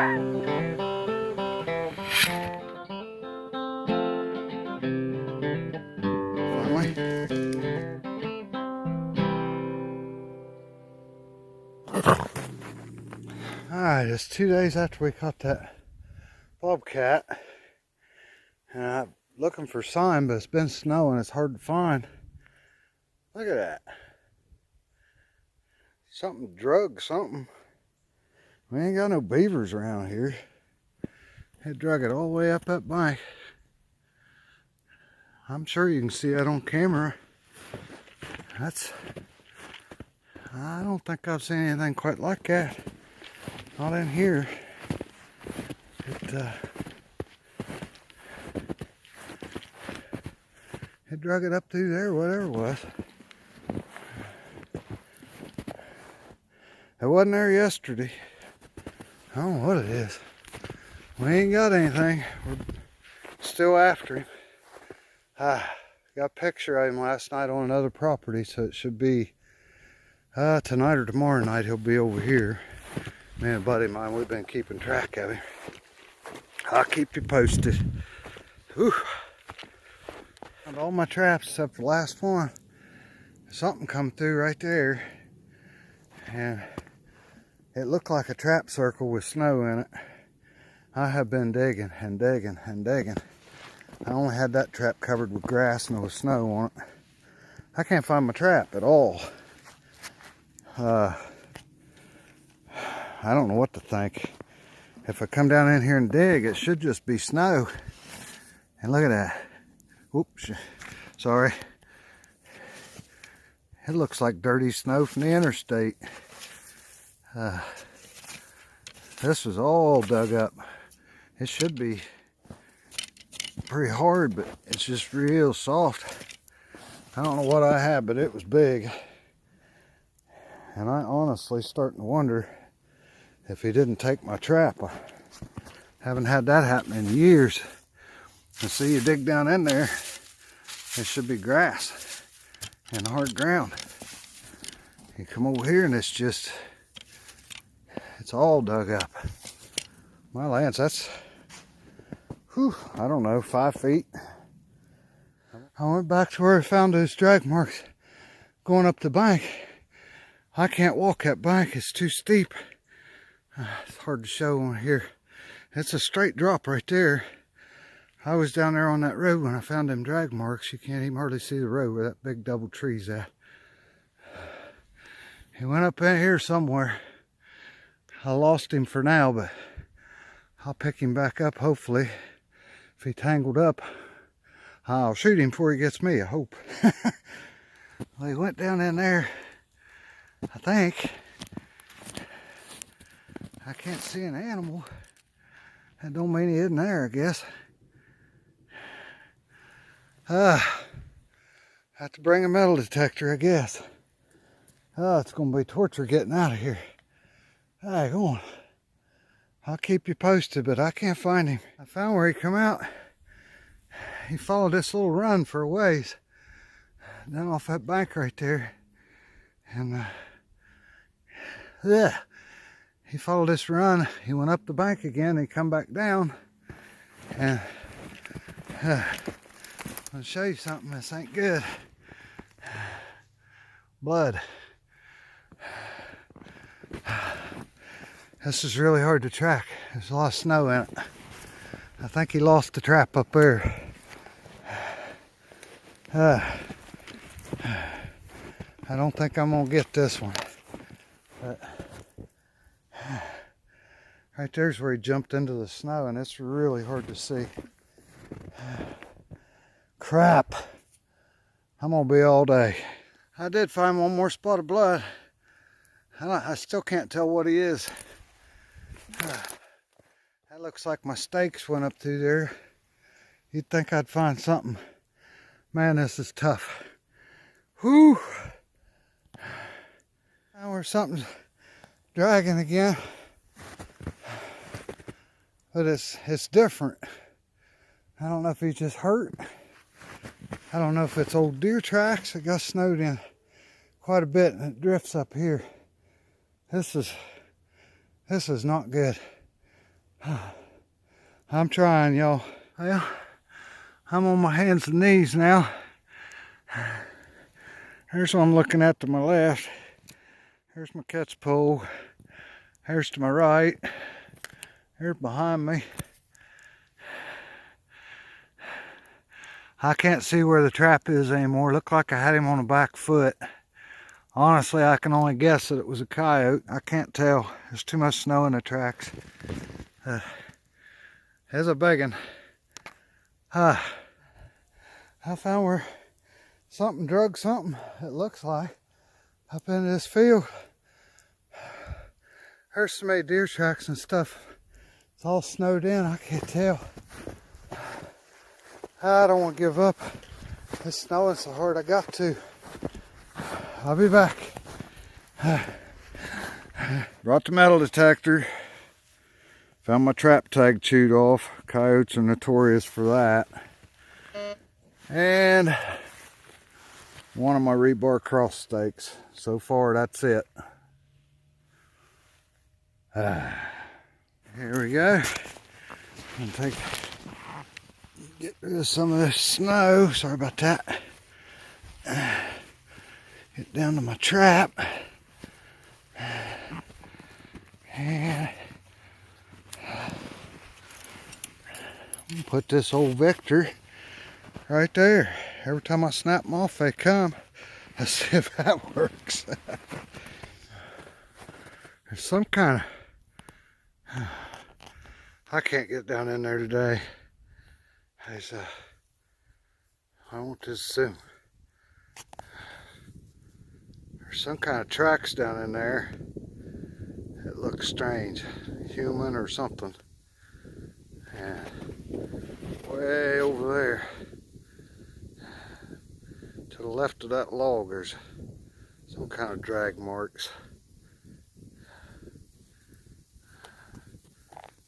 Alright, it's 2 days after we caught that bobcat, and I'm looking for sign, but it's been snowing, it's hard to find. Look at that. Something drug something. We ain't got no beavers around here. It drug it all the way up that bank. I'm sure you can see that on camera. I don't think I've seen anything quite like that. Not in here. It drug it up through there, whatever it was. It wasn't there yesterday. I don't know what it is. We ain't got anything. We're still after him. Got a picture of him last night on another property, so it should be tonight or tomorrow night he'll be over here. Me and a buddy of mine, we've been keeping track of him. I'll keep you posted. Whew. And all my traps except the last one. Something come through right there. And it looked like a trap circle with snow in it. I have been digging and digging and digging. I only had that trap covered with grass and there was snow on it. I can't find my trap at all. I don't know what to think. If I come down in here and dig, it should just be snow. And look at that. Oops, sorry. It looks like dirty snow from the interstate. This was all dug up. It should be pretty hard, but it's just real soft. I don't know what I had, but it was big. And I honestly starting to wonder if he didn't take my trap. I haven't had that happen in years. And see, you dig down in there, it should be grass and hard ground. You come over here and it's all dug up. My Lance, that's, I don't know, 5 feet. I went back to where I found those drag marks going up the bank. I can't walk that bank, it's too steep. It's hard to show on here. It's a straight drop right there. I was down there on that road when I found them drag marks. You can't even hardly see the road where that big double tree's at. He went up in here somewhere. I lost him for now, but I'll pick him back up hopefully. If he tangled up, I'll shoot him before he gets me, I hope. Well, he went down in there, I think. I can't see an animal. That don't mean he isn't there, I guess. Have to bring a metal detector, I guess. It's gonna be torture getting out of here. Alright, go on. I'll keep you posted, but I can't find him. I found where he come out. He followed this little run for a ways. Down off that bank right there. And he followed this run. He went up the bank again. He come back down. And I'll show you something. This ain't good. Blood. This is really hard to track. There's a lot of snow in it. I think he lost the trap up there. I don't think I'm gonna get this one. But right there's where he jumped into the snow, and it's really hard to see. Crap. I'm gonna be all day. I did find one more spot of blood. I still can't tell what he is. That looks like my stakes went up through there. You'd think I'd find something. Man, this is tough. Whew. Now where something's dragging again. But it's different. I don't know if he's just hurt. I don't know if it's old deer tracks that got snowed in quite a bit and it drifts up here. This is not good. I'm trying, y'all. Well, I'm on my hands and knees now. Here's what I'm looking at to my left. Here's my catch pole. Here's to my right. Here's behind me. I can't see where the trap is anymore. Looked like I had him on the back foot. Honestly, I can only guess that it was a coyote. I can't tell. There's too much snow in the tracks. There's a big one. I found where something drug something, it looks like, up in this field. There's so many deer tracks and stuff. It's all snowed in, I can't tell. I don't want to give up. It's snowing so hard, I got to. I'll be back. Brought the metal detector. Found my trap tag chewed off. Coyotes are notorious for that. And one of my rebar cross stakes. So far, that's it. Here we go. I'm gonna get rid of some of this snow. Sorry about that. Get down to my trap. And put this old Vector right there. Every time I snap them off, they come. Let's see if that works. There's some kind of... I can't get down in there today. I want this soon. There's some kind of tracks down in there. It looks strange. Human or something. And way over there, to the left of that log, there's some kind of drag marks.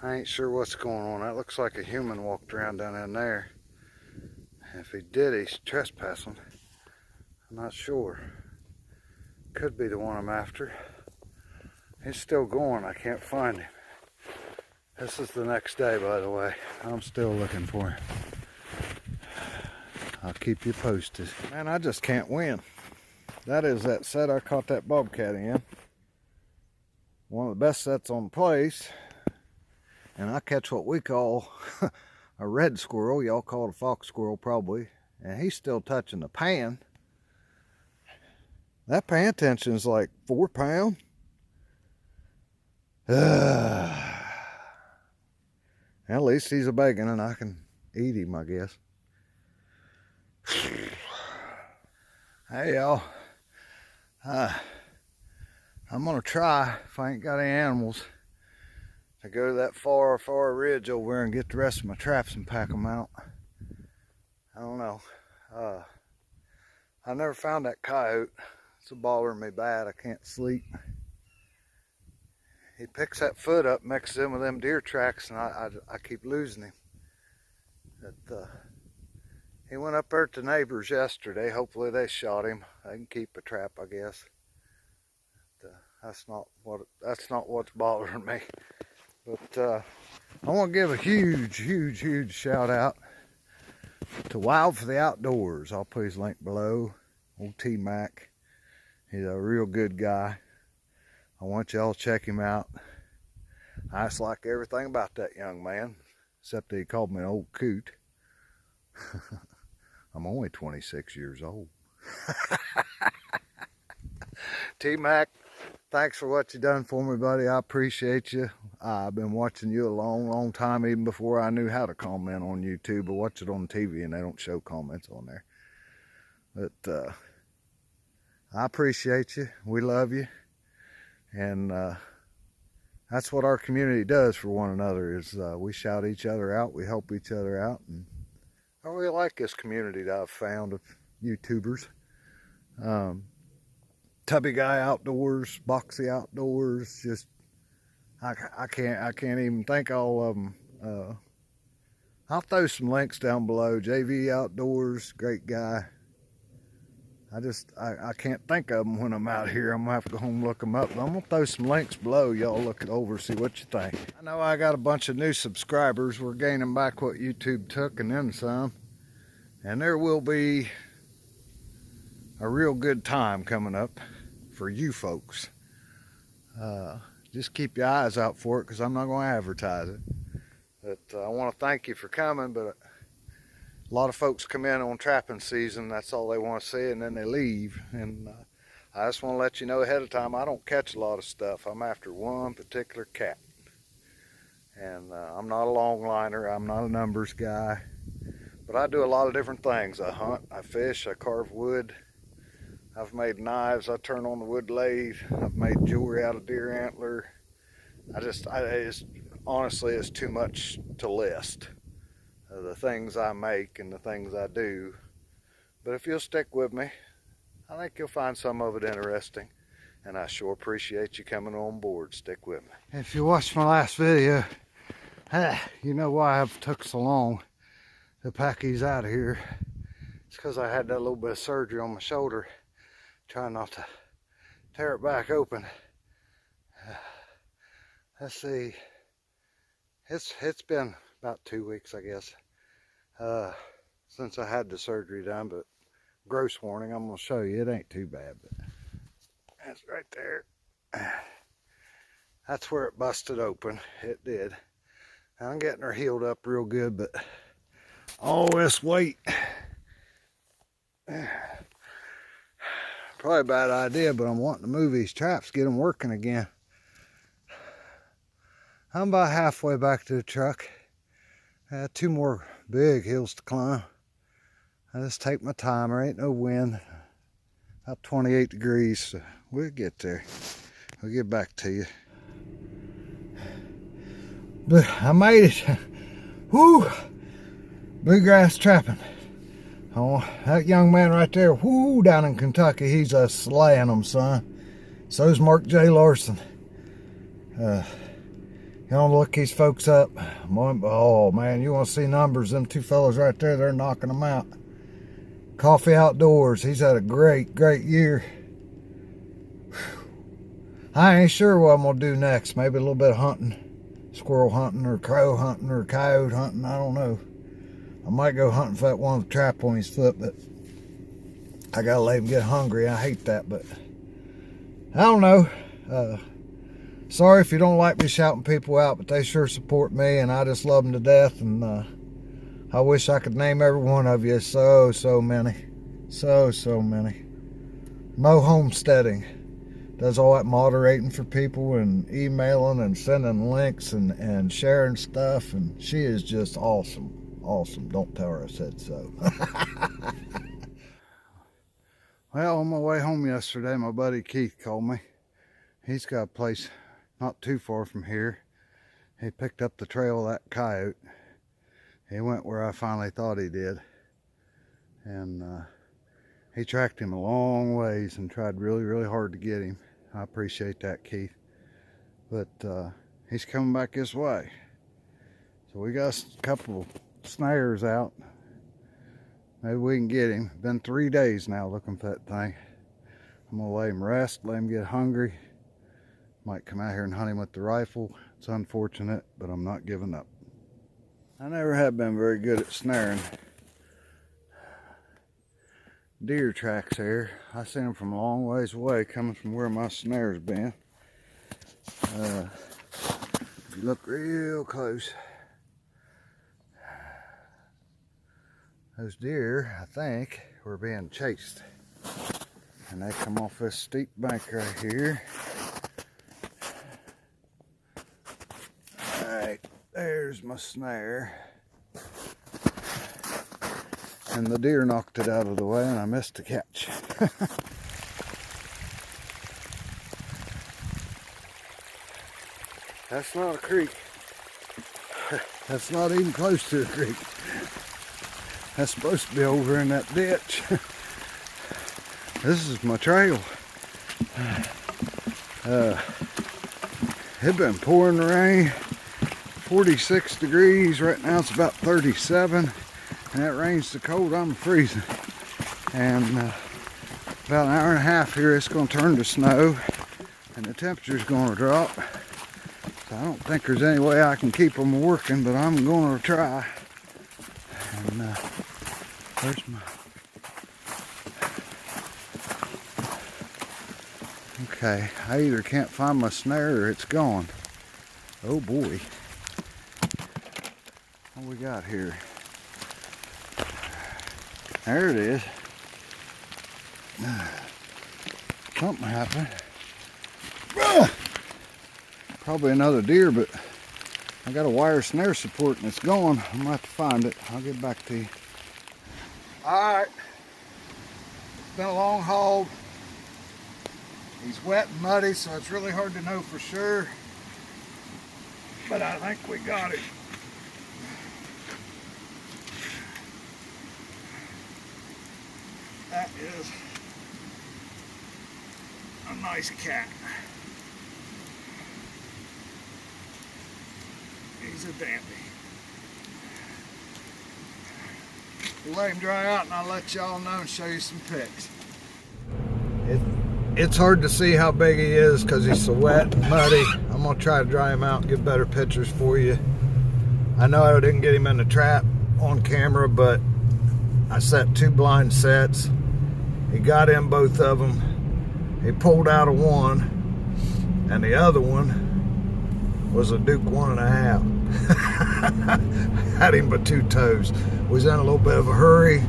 I ain't sure what's going on. That looks like a human walked around down in there. If he did, he's trespassing. I'm not sure. Could be the one I'm after. He's still going. I can't find him. This is the next day, by the way. I'm still looking for him. I'll keep you posted. Man, I just can't win. That is that set I caught that bobcat in. One of the best sets on the place. And I catch what we call a red squirrel. Y'all call it a fox squirrel probably. And he's still touching the pan. That pan tension is like 4 pounds. At least he's a big one and I can eat him, I guess. Hey y'all. I'm gonna try, if I ain't got any animals, to go to that far ridge over there and get the rest of my traps and pack them out. I don't know. I never found that coyote. It's bothering me bad. I can't sleep. He picks that foot up, mixes in with them deer tracks, and I keep losing him. But, he went up there to the neighbors yesterday. Hopefully they shot him. They can keep a trap, I guess. But, that's not what's bothering me. But I want to give a huge shout out to Wild for the Outdoors. I'll put his link below. Old T-Mac. He's a real good guy. I want y'all to check him out. I just like everything about that young man, except that he called me an old coot. I'm only 26 years old. T-Mac, thanks for what you done for me, buddy. I appreciate you. I've been watching you a long time, even before I knew how to comment on YouTube. I watch it on TV and they don't show comments on there. But I appreciate you. We love you. And that's what our community does for one another, is we shout each other out, we help each other out. And I really like this community that I've found of YouTubers. Tubby Guy Outdoors, Boxy Outdoors, just I can't even think all of them. I'll throw some links down below. JV Outdoors, great guy. I can't think of them when I'm out here. I'm gonna have to go home and look them up. But I'm gonna throw some links below. Y'all look it over, see what you think. I know I got a bunch of new subscribers. We're gaining back what YouTube took and then some. And there will be a real good time coming up for you folks. Just keep your eyes out for it, because I'm not going to advertise it. But I want to thank you for coming. But a lot of folks come in on trapping season, that's all they want to see, and then they leave. And I just want to let you know ahead of time, I don't catch a lot of stuff. I'm after one particular cat. And I'm not a long liner, I'm not a numbers guy. But I do a lot of different things. I hunt, I fish, I carve wood. I've made knives, I turn on the wood lathe. I've made jewelry out of deer antler. Honestly, it's too much to list. The things I make and the things I do. But if you'll stick with me, I think you'll find some of it interesting. And I sure appreciate you coming on board. Stick with me. If you watched my last video, you know why I've took so long to pack these out of here. It's because I had that little bit of surgery on my shoulder. Trying not to tear it back open. Let's see. It's been about 2 weeks, I guess, since I had the surgery done. But gross warning, I'm gonna show you. It ain't too bad, but that's right there. That's where it busted open. It did. I'm getting her healed up real good, but all this weight. Probably a bad idea, but I'm wanting to move these traps, get them working again. I'm about halfway back to the truck. I had 2 more big hills to climb. I just take my time, there ain't no wind. About 28 degrees, so we'll get there. We'll get back to you. But I made it. Whoo! Bluegrass trapping. Oh, that young man right there, whoo, down in Kentucky, he's slaying them, son. So's Mark J. Larson. You want to look these folks up? Oh, man, you want to see numbers. Them 2 fellas right there, they're knocking them out. Coffee Outdoors, he's had a great, great year. I ain't sure what I'm going to do next. Maybe a little bit of hunting. Squirrel hunting or crow hunting or coyote hunting, I don't know. I might go hunting for that one with a trap on his foot, but I gotta let him get hungry. I hate that, but I don't know. Sorry if you don't like me shouting people out, but they sure support me, and I just love them to death. And I wish I could name every one of you. So many. So many. Mo Homesteading does all that moderating for people and emailing and sending links and sharing stuff, and she is just awesome. Awesome. Don't tell her I said so. Well, on my way home yesterday, my buddy Keith called me. He's got a place not too far from here. He picked up the trail of that coyote. He went where I finally thought he did. And he tracked him a long ways and tried really, really hard to get him. I appreciate that, Keith. But he's coming back this way. So we got a couple snares out. Maybe we can get him. Been 3 days now looking for that thing. I'm gonna let him rest, let him get hungry. Might come out here and hunt him with the rifle. It's unfortunate, but I'm not giving up. I never have been very good at snaring deer tracks here. I seen them from a long ways away, coming from where my snare's been. If you look real close, those deer, I think, were being chased. And they come off this steep bank right here. Alright, there's my snare. And the deer knocked it out of the way and I missed the catch. That's not a creek. That's not even close to a creek. That's supposed to be over in that ditch. This is my trail. It's been pouring rain. 46 degrees. Right now it's about 37. And that rain's so cold I'm freezing. And About an hour and a half here, it's going to turn to snow and the temperature's going to drop. So I don't think there's any way I can keep them working, but I'm going to try. And there's my... Okay, I either can't find my snare or it's gone. Oh boy. What we got here? There it is. Something happened. Probably another deer, but I got a wire snare support and it's gone. I'm gonna have to find it. I'll get back to you. Alright. It's been a long haul. He's wet and muddy, so it's really hard to know for sure. But I think we got it. That is a nice cat. He's a dandy. We'll let him dry out and I'll let y'all know and show you some pics. It's hard to see how big he is because he's so wet and muddy. I'm going to try to dry him out and get better pictures for you. I know I didn't get him in the trap on camera, but I set 2 blind sets. He got in both of them. He pulled out of one, and the other one was a Duke 1.5. Had him by 2 toes. Was in a little bit of a hurry.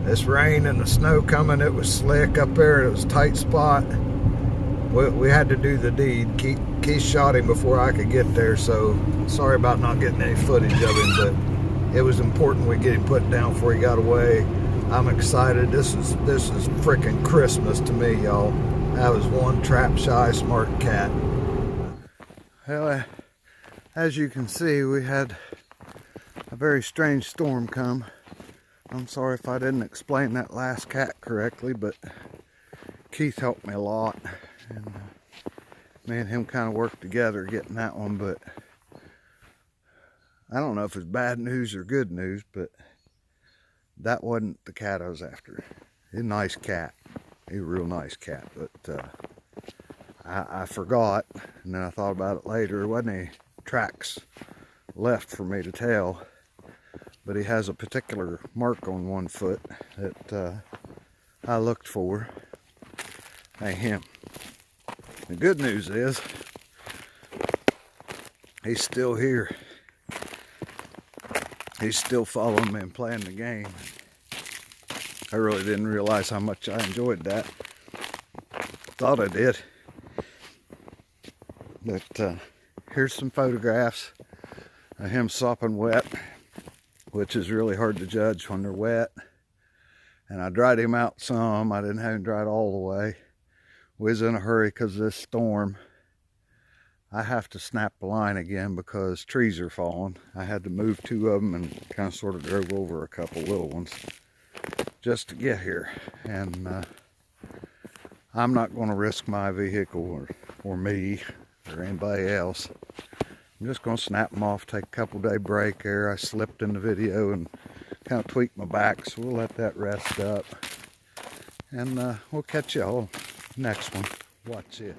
This rain and the snow coming, it was slick up there. It was a tight spot. We had to do the deed. Keith shot him before I could get there, so sorry about not getting any footage of him, but it was important we get him put down before he got away. I'm excited. This is freaking Christmas to me, y'all. That was one trap shy smart cat. Well, as you can see, we had a very strange storm come. I'm sorry if I didn't explain that last cat correctly, but Keith helped me a lot, and me and him kind of worked together getting that one. But I don't know if it's bad news or good news, but that wasn't the cat I was after. He's a nice cat. He's a real nice cat, but I forgot, and then I thought about it later. There wasn't any tracks left for me to tell. But he has a particular mark on one foot that I looked for. Hey, him. The good news is, he's still here. He's still following me and playing the game. I really didn't realize how much I enjoyed that. Thought I did. But here's some photographs of him sopping wet, which is really hard to judge when they're wet. And I dried him out some. I didn't have him dried all the way. We was in a hurry because of this storm. I have to snap the line again because trees are falling. I had to move 2 of them and kind of sort of drove over a couple little ones just to get here. And I'm not going to risk my vehicle or me or anybody else. I'm just going to snap them off, take a couple day break there. I slipped in the video and kind of tweaked my back, so we'll let that rest up. And we'll catch y'all next one. Watch this.